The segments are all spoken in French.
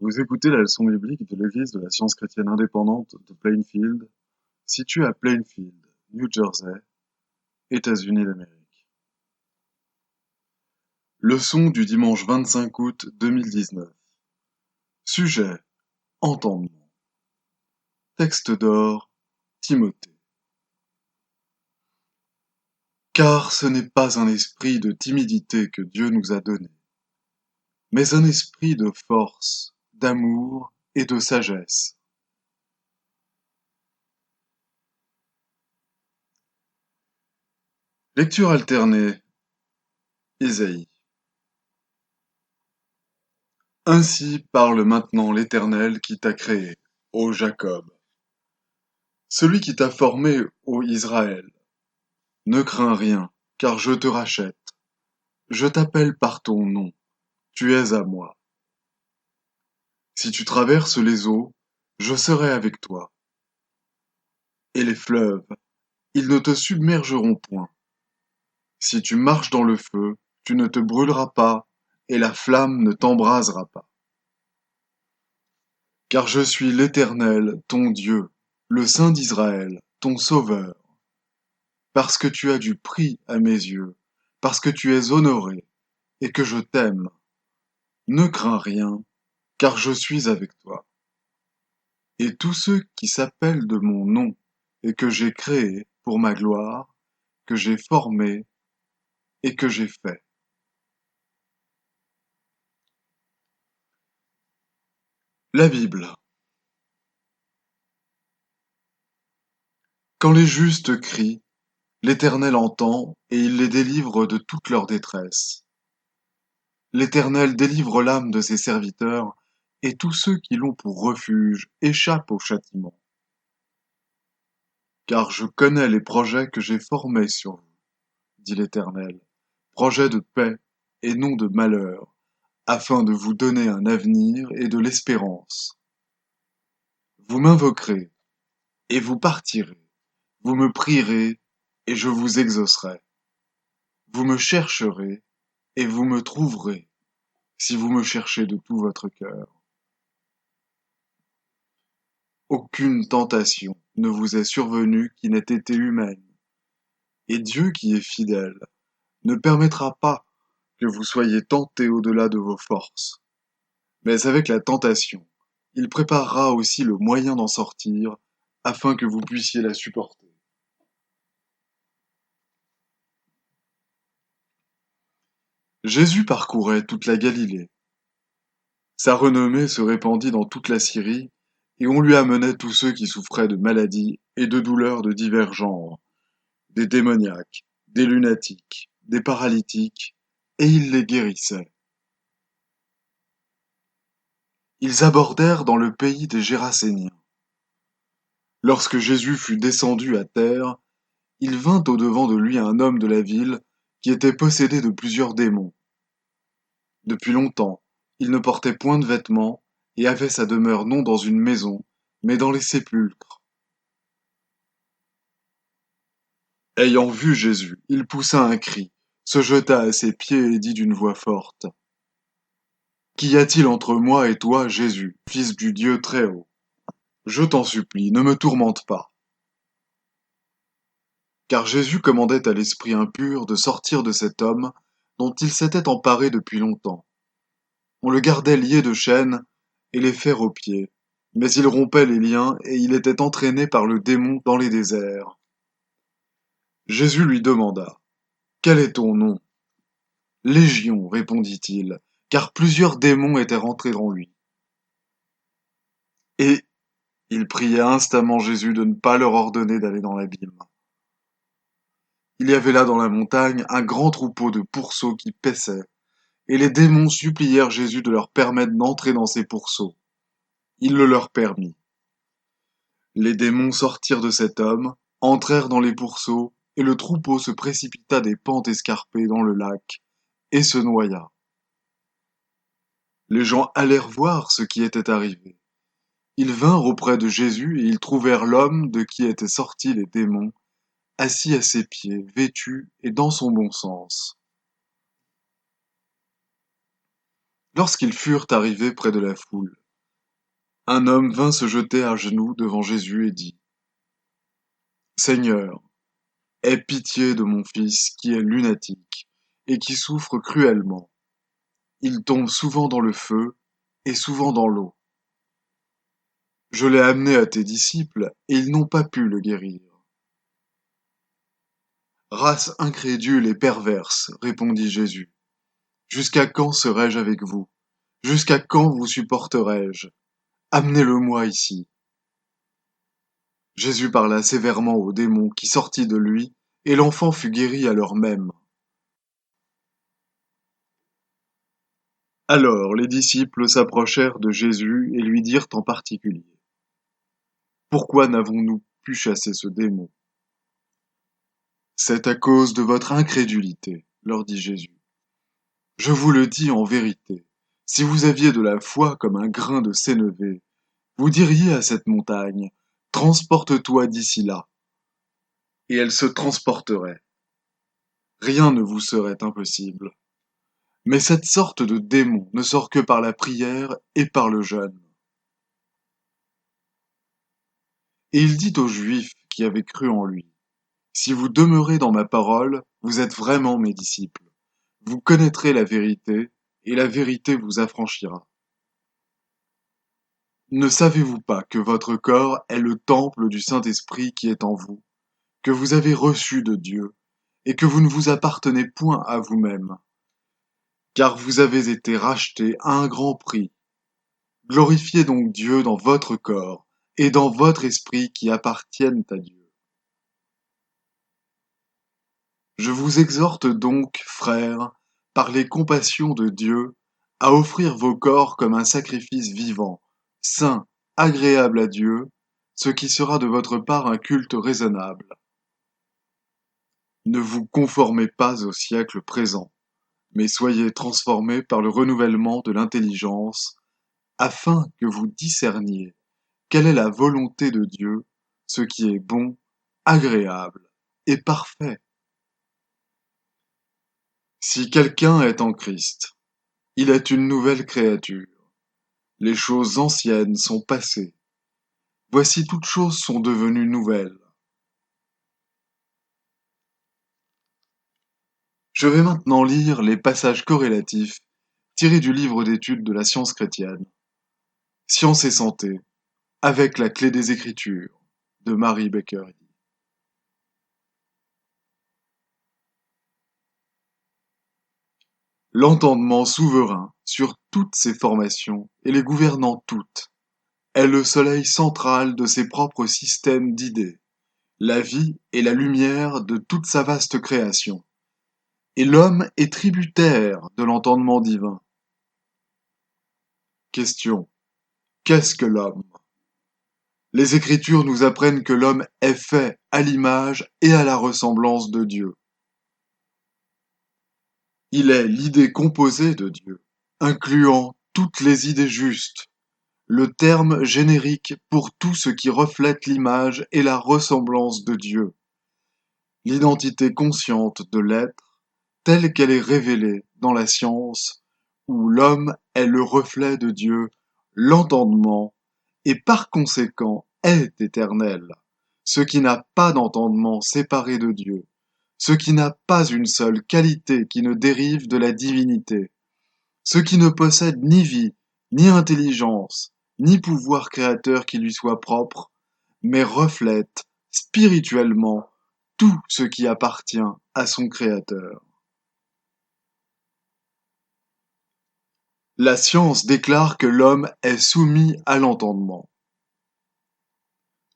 Vous écoutez la leçon biblique de l'Église de la Science chrétienne indépendante de Plainfield, située à Plainfield, New Jersey, États-Unis d'Amérique. Leçon du dimanche 25 août 2019. Sujet: entendement. Texte d'or: Timothée. Car ce n'est pas un esprit de timidité que Dieu nous a donné, mais un esprit de force, d'amour et de sagesse. Lecture alternée. Ésaïe. Ainsi parle maintenant l'Éternel qui t'a créé, ô Jacob, celui qui t'a formé, ô Israël. Ne crains rien, car je te rachète. Je t'appelle par ton nom, tu es à moi. Si tu traverses les eaux, je serai avec toi. Et les fleuves, ils ne te submergeront point. Si tu marches dans le feu, tu ne te brûleras pas, et la flamme ne t'embrasera pas. Car je suis l'Éternel, ton Dieu, le Saint d'Israël, ton Sauveur. Parce que tu as du prix à mes yeux, parce que tu es honoré, et que je t'aime. Ne crains rien, car je suis avec toi. Et tous ceux qui s'appellent de mon nom, et que j'ai créé pour ma gloire, que j'ai formé et que j'ai fait. La Bible. Quand les justes crient, l'Éternel entend, et il les délivre de toute leur détresse. L'Éternel délivre l'âme de ses serviteurs, et tous ceux qui l'ont pour refuge échappent au châtiment. Car je connais les projets que j'ai formés sur vous, dit l'Éternel, projets de paix et non de malheur, afin de vous donner un avenir et de l'espérance. Vous m'invoquerez, et vous partirez, vous me prierez, et je vous exaucerai. Vous me chercherez, et vous me trouverez, si vous me cherchez de tout votre cœur. Aucune tentation ne vous est survenue qui n'ait été humaine, et Dieu qui est fidèle ne permettra pas que vous soyez tentés au-delà de vos forces. Mais avec la tentation, il préparera aussi le moyen d'en sortir, afin que vous puissiez la supporter. Jésus parcourait toute la Galilée. Sa renommée se répandit dans toute la Syrie, et on lui amenait tous ceux qui souffraient de maladies et de douleurs de divers genres, des démoniaques, des lunatiques, des paralytiques, et il les guérissait. Ils abordèrent dans le pays des Géraséniens. Lorsque Jésus fut descendu à terre, il vint au-devant de lui un homme de la ville qui était possédé de plusieurs démons. Depuis longtemps, il ne portait point de vêtements et avait sa demeure non dans une maison, mais dans les sépulcres. Ayant vu Jésus, il poussa un cri, se jeta à ses pieds et dit d'une voix forte: Qu'y a-t-il entre moi et toi, Jésus, fils du Dieu très-haut? Je t'en supplie, ne me tourmente pas. Car Jésus commandait à l'esprit impur de sortir de cet homme dont il s'était emparé depuis longtemps. On le gardait lié de chaînes et les fers aux pieds, mais il rompait les liens et il était entraîné par le démon dans les déserts. Jésus lui demanda: Quel est ton nom? Légion, répondit-il, car plusieurs démons étaient rentrés en lui. Et il pria instamment Jésus de ne pas leur ordonner d'aller dans l'abîme. Il y avait là dans la montagne un grand troupeau de pourceaux qui paissaient, et les démons supplièrent Jésus de leur permettre d'entrer dans ces pourceaux. Il le leur permit. Les démons sortirent de cet homme, entrèrent dans les pourceaux, et le troupeau se précipita des pentes escarpées dans le lac, et se noya. Les gens allèrent voir ce qui était arrivé. Ils vinrent auprès de Jésus et ils trouvèrent l'homme de qui étaient sortis les démons, assis à ses pieds, vêtu et dans son bon sens. Lorsqu'ils furent arrivés près de la foule, Un homme vint se jeter à genoux devant Jésus et dit: Seigneur, aie pitié de mon fils qui est lunatique et qui souffre cruellement. Il tombe souvent dans le feu et souvent dans l'eau. Je l'ai amené à tes disciples et ils n'ont pas pu le guérir. Race incrédule et perverse, répondit Jésus. Jusqu'à quand serai-je avec vous? Jusqu'à quand vous supporterai-je? Amenez-le-moi ici. Jésus parla sévèrement au démon qui sortit de lui, et l'enfant fut guéri à l'heure même. Alors les disciples s'approchèrent de Jésus et lui dirent en particulier: Pourquoi n'avons-nous pu chasser ce démon? C'est à cause de votre incrédulité, leur dit Jésus. Je vous le dis en vérité, si vous aviez de la foi comme un grain de sénévé, vous diriez à cette montagne: Transporte-toi d'ici là, et elle se transporterait. Rien ne vous serait impossible. Mais cette sorte de démon ne sort que par la prière et par le jeûne. Et il dit aux Juifs qui avaient cru en lui: Si vous demeurez dans ma parole, vous êtes vraiment mes disciples. Vous connaîtrez la vérité, et la vérité vous affranchira. Ne savez-vous pas que votre corps est le temple du Saint-Esprit qui est en vous, que vous avez reçu de Dieu, et que vous ne vous appartenez point à vous-même, car vous avez été rachetés à un grand prix. Glorifiez donc Dieu dans votre corps et dans votre esprit qui appartiennent à Dieu. Je vous exhorte donc, frères, par les compassions de Dieu, à offrir vos corps comme un sacrifice vivant, saint, agréable à Dieu, ce qui sera de votre part un culte raisonnable. Ne vous conformez pas au siècle présent, mais soyez transformés par le renouvellement de l'intelligence, afin que vous discerniez quelle est la volonté de Dieu, ce qui est bon, agréable et parfait. Si quelqu'un est en Christ, il est une nouvelle créature. Les choses anciennes sont passées. Voici toutes choses sont devenues nouvelles. Je vais maintenant lire les passages corrélatifs tirés du livre d'études de la science chrétienne. Science et santé, avec la clé des Écritures, de Mary Baker. L'entendement souverain sur toutes ces formations et les gouvernant toutes est le soleil central de ses propres systèmes d'idées, la vie et la lumière de toute sa vaste création. Et l'homme est tributaire de l'entendement divin. Question: qu'est-ce que l'homme? Les Écritures nous apprennent que l'homme est fait à l'image et à la ressemblance de Dieu. Il est l'idée composée de Dieu, incluant toutes les idées justes, le terme générique pour tout ce qui reflète l'image et la ressemblance de Dieu, l'identité consciente de l'être, telle qu'elle est révélée dans la science, où l'homme est le reflet de Dieu, l'entendement, et par conséquent est éternel, ce qui n'a pas d'entendement séparé de Dieu, ce qui n'a pas une seule qualité qui ne dérive de la divinité, ce qui ne possède ni vie, ni intelligence, ni pouvoir créateur qui lui soit propre, mais reflète spirituellement tout ce qui appartient à son créateur. La science déclare que l'homme est soumis à l'entendement.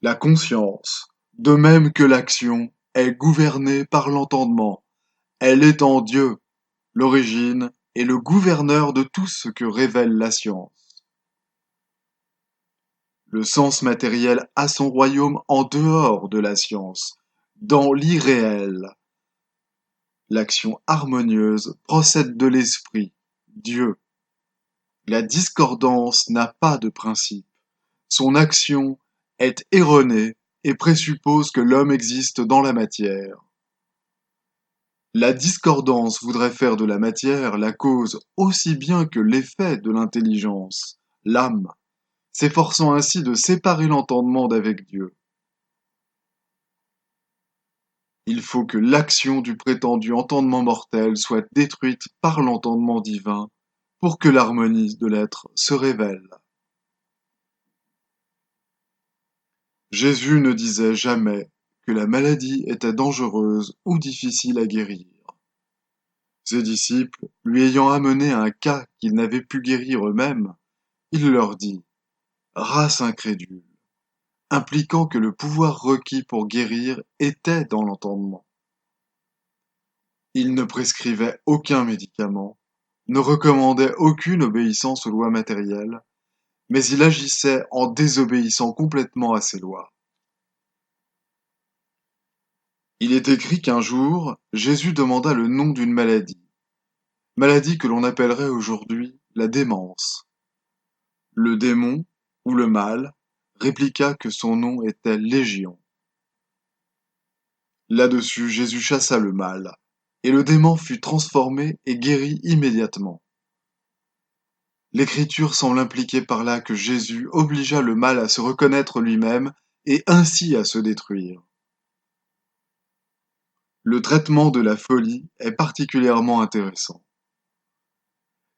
La conscience, de même que l'action, est gouvernée par l'entendement. Elle est en Dieu, l'origine et le gouverneur de tout ce que révèle la science. Le sens matériel a son royaume en dehors de la science, dans l'irréel. L'action harmonieuse procède de l'esprit, Dieu. La discordance n'a pas de principe. Son action est erronée et présuppose que l'homme existe dans la matière. La discordance voudrait faire de la matière la cause aussi bien que l'effet de l'intelligence, l'âme. s'efforçant ainsi de séparer l'entendement d'avec Dieu. Il faut que l'action du prétendu entendement mortel soit détruite par l'entendement divin pour que l'harmonie de l'être se révèle. Jésus ne disait jamais que la maladie était dangereuse ou difficile à guérir. Ses disciples, lui ayant amené un cas qu'ils n'avaient pu guérir eux-mêmes, il leur dit « Race incrédule », impliquant que le pouvoir requis pour guérir était dans l'entendement. Il ne prescrivait aucun médicament, ne recommandait aucune obéissance aux lois matérielles, mais il agissait en désobéissant complètement à ces lois. Il est écrit qu'un jour, Jésus demanda le nom d'une maladie que l'on appellerait aujourd'hui la démence. Le démon, ou le mal, répliqua que son nom était Légion. Là-dessus, Jésus chassa le mal, et le démon fut transformé et guéri immédiatement. L'Écriture semble impliquer par là que Jésus obligea le mal à se reconnaître lui-même et ainsi à se détruire. Le traitement de la folie est particulièrement intéressant.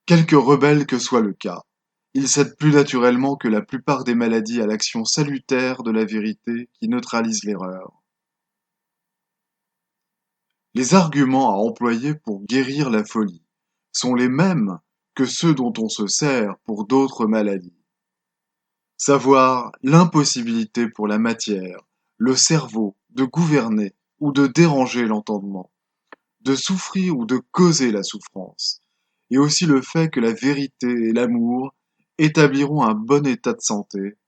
Quelque rebelle que soit le cas, il cède plus naturellement que la plupart des maladies à l'action salutaire de la vérité qui neutralise l'erreur. Les arguments à employer pour guérir la folie sont les mêmes que ceux dont on se sert pour d'autres maladies. Savoir l'impossibilité pour la matière, le cerveau, de gouverner ou de déranger l'entendement, de souffrir ou de causer la souffrance, et aussi le fait que la vérité et l'amour établiront un bon état de santé,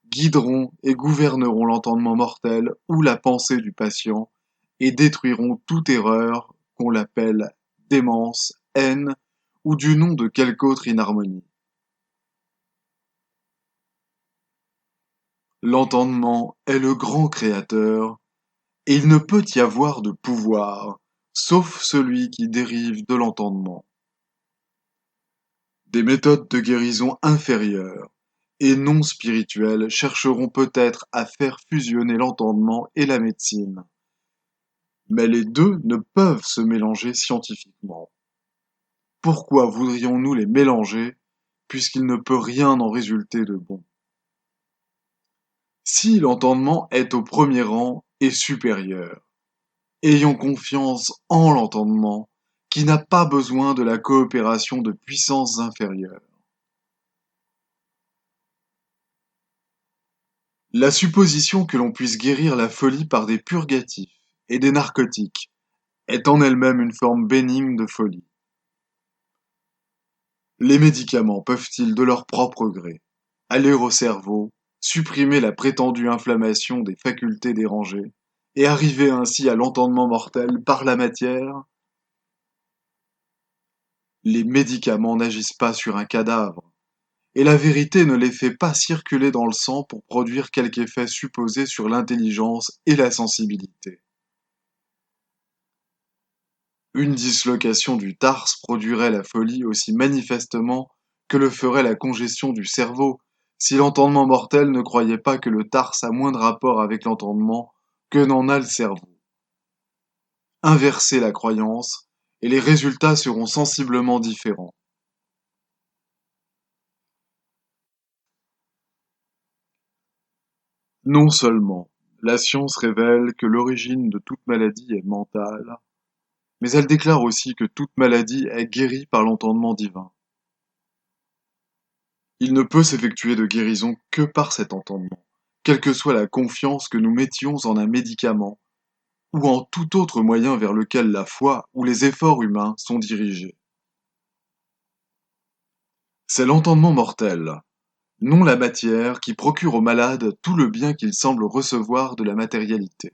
guideront et gouverneront l'entendement mortel ou la pensée du patient, et détruiront toute erreur qu'on l'appelle démence, haine ou du nom de quelque autre inharmonie. L'entendement est le grand créateur, et il ne peut y avoir de pouvoir, sauf celui qui dérive de l'entendement. Des méthodes de guérison inférieures et non spirituelles chercheront peut-être à faire fusionner l'entendement et la médecine. Mais les deux ne peuvent se mélanger scientifiquement. Pourquoi voudrions-nous les mélanger, puisqu'il ne peut rien en résulter de bon? Si l'entendement est au premier rang et supérieur, ayons confiance en l'entendement, qui n'a pas besoin de la coopération de puissances inférieures. La supposition que l'on puisse guérir la folie par des purgatifs et des narcotiques est en elle-même une forme bénigne de folie. Les médicaments peuvent-ils, de leur propre gré, aller au cerveau, supprimer la prétendue inflammation des facultés dérangées, et arriver ainsi à l'entendement mortel par la matière? Les médicaments n'agissent pas sur un cadavre, et la vérité ne les fait pas circuler dans le sang pour produire quelque effet supposé sur l'intelligence et la sensibilité. Une dislocation du tarse produirait la folie aussi manifestement que le ferait la congestion du cerveau, si l'entendement mortel ne croyait pas que le tarse a moins de rapport avec l'entendement que n'en a le cerveau. Inversez la croyance, et les résultats seront sensiblement différents. Non seulement la science révèle que l'origine de toute maladie est mentale, mais elle déclare aussi que toute maladie est guérie par l'entendement divin. Il ne peut s'effectuer de guérison que par cet entendement, quelle que soit la confiance que nous mettions en un médicament ou en tout autre moyen vers lequel la foi ou les efforts humains sont dirigés. C'est l'entendement mortel, non la matière, qui procure au malade tout le bien qu'il semble recevoir de la matérialité.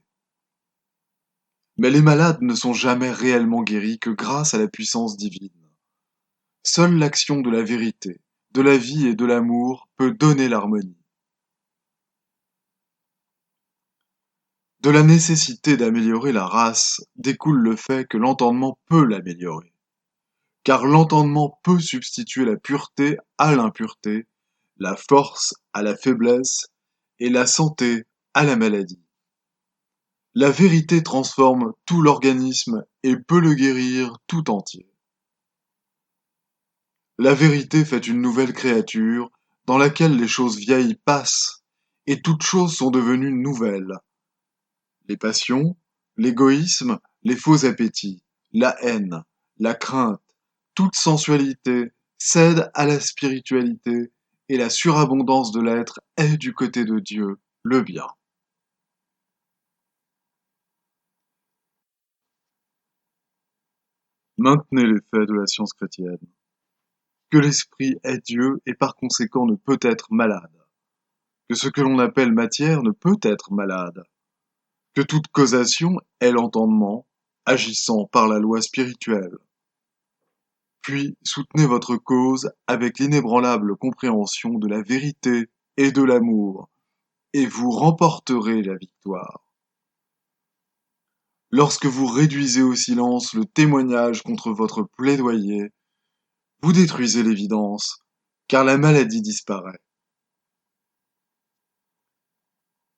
Mais les malades ne sont jamais réellement guéris que grâce à la puissance divine. Seule l'action de la vérité, de la vie et de l'amour peut donner l'harmonie. De la nécessité d'améliorer la race découle le fait que l'entendement peut l'améliorer, car l'entendement peut substituer la pureté à l'impureté, la force à la faiblesse et la santé à la maladie. La vérité transforme tout l'organisme et peut le guérir tout entier. La vérité fait une nouvelle créature dans laquelle les choses vieilles passent et toutes choses sont devenues nouvelles. Les passions, l'égoïsme, les faux appétits, la haine, la crainte, toute sensualité cède à la spiritualité et la surabondance de l'être est du côté de Dieu, le bien. Maintenez les faits de la science chrétienne. Que l'esprit est Dieu et par conséquent ne peut être malade. Que ce que l'on appelle matière ne peut être malade. Que toute causation est l'entendement, agissant par la loi spirituelle. Puis soutenez votre cause avec l'inébranlable compréhension de la vérité et de l'amour, et vous remporterez la victoire. Lorsque vous réduisez au silence le témoignage contre votre plaidoyer, vous détruisez l'évidence, car la maladie disparaît.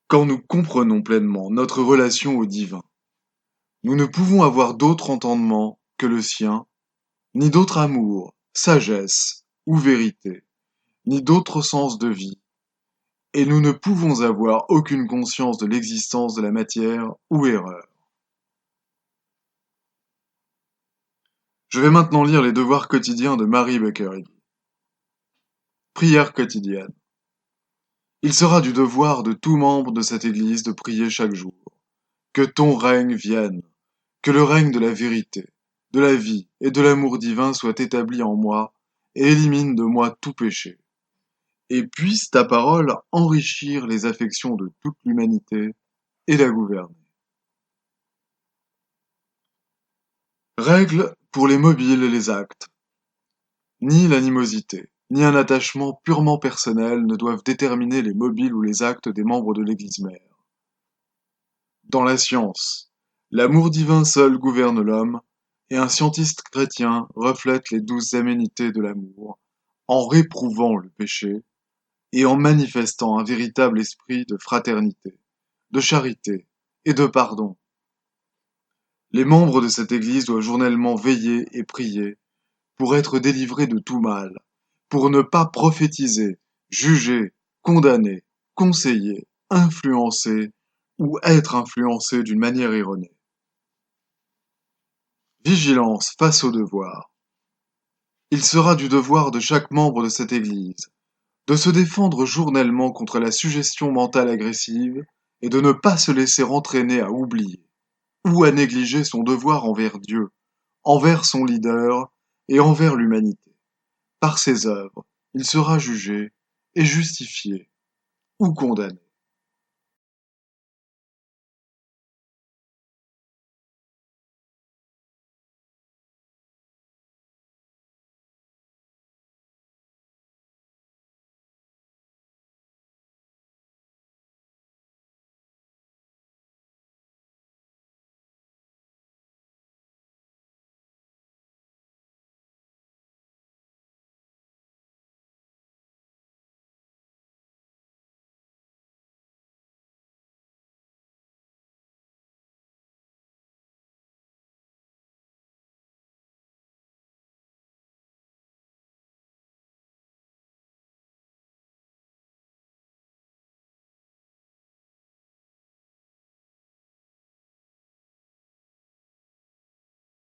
Quand nous comprenons pleinement notre relation au divin, nous ne pouvons avoir d'autre entendement que le sien, ni d'autre amour, sagesse ou vérité, ni d'autre sens de vie, et nous ne pouvons avoir aucune conscience de l'existence de la matière ou erreur. Je vais maintenant lire les devoirs quotidiens de Mary Baker Eddy. Prière quotidienne. Il sera du devoir de tout membre de cette Église de prier chaque jour. Que ton règne vienne, que le règne de la vérité, de la vie et de l'amour divin soit établi en moi et élimine de moi tout péché. Et puisse ta parole enrichir les affections de toute l'humanité et la gouverner. Règle pour les mobiles et les actes. Ni l'animosité, ni un attachement purement personnel ne doivent déterminer les mobiles ou les actes des membres de l'Église mère. Dans la science, l'amour divin seul gouverne l'homme, et un scientiste chrétien reflète les douces aménités de l'amour, en réprouvant le péché et en manifestant un véritable esprit de fraternité, de charité et de pardon. Les membres de cette Église doivent journellement veiller et prier pour être délivrés de tout mal, pour ne pas prophétiser, juger, condamner, conseiller, influencer ou être influencés d'une manière erronée. Vigilance face au devoir. Il sera du devoir de chaque membre de cette Église de se défendre journellement contre la suggestion mentale agressive et de ne pas se laisser entraîner à oublier ou à négliger son devoir envers Dieu, envers son leader et envers l'humanité. Par ses œuvres, il sera jugé et justifié ou condamné.